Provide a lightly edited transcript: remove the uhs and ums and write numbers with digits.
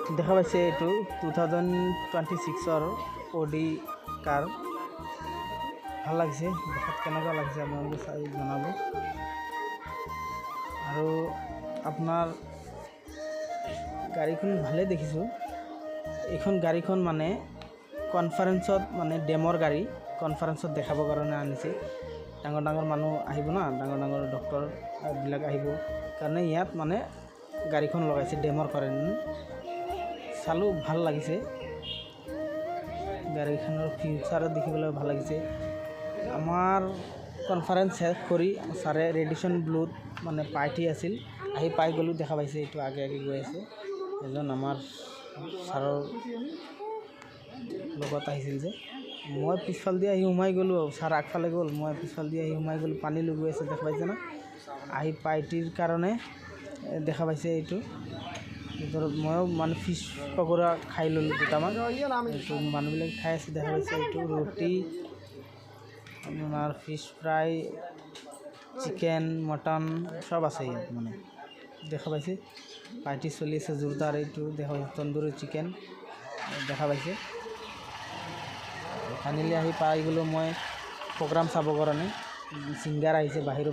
দেখা পাইছে এইটো 2026 অডি কাৰ ভাল লাগিছে দেখাত কেনেকুৱা লাগিছে আপোনালোকে চাই জনাব আৰু আপোনাৰ গাড়ীখন ভালে দেখিছোঁ এইখন গাড়ীখন মানে কনফাৰেন্সত মানে ডেমৰ গাড়ী কনফাৰেন্সত দেখাবৰ কাৰণে আনিছে ডাঙৰ ডাঙৰ মানুহ আহিব না ডাঙৰ ডাঙৰ ডক্টৰবিলাক আহিব কাৰণে ইয়াত মানে গাড়ীখন লগাইছে ডেমৰ কাৰণে চালোঁ ভাল লাগিছে গাড়ীখনৰ ফিউচাৰত দেখিবলৈ ভাল লাগিছে আমাৰ কনফাৰেন্স শেষ কৰি ছাৰে ৰেডিশ্যন ব্লুত মানে পাৰ্টি আছিল আহি পাই গ'লোঁ দেখা পাইছে এইটো আগে আগে গৈ আছে এজন আমাৰ ছাৰৰ লগত আহিছিল যে মই পিছফাল দি আহি সোমাই গ'লোঁ ছাৰ আগফালে গ'ল মই পিছফাল দি আহি সোমাই গ'লোঁ পানী লৈ গৈ আছে দেখা পাইছে না আহি পাৰ্টিৰ কাৰণে দেখা পাইছে এইটো ভিতৰত ময়ো মানে ফিছ পকৰা খাই ল'লোঁ দুটামান এইটো মানুহবিলাকে খাই আছে দেখা পাইছে এইটো ৰুটি আপোনাৰ ফিছ ফ্ৰাই চিকেন মটন সব আছে ইয়াত মানে দেখা পাইছে পাৰ্টি চলি আছে জোৰদাৰ এইটো দেখা পাইছে তন্দুৰী চিকেন দেখা পাইছে ফাইনেলি আহি পাই গ'লোঁ মই প্ৰগ্ৰাম চাবৰ কাৰণে ছিংগাৰ আহিছে বাহিৰৰ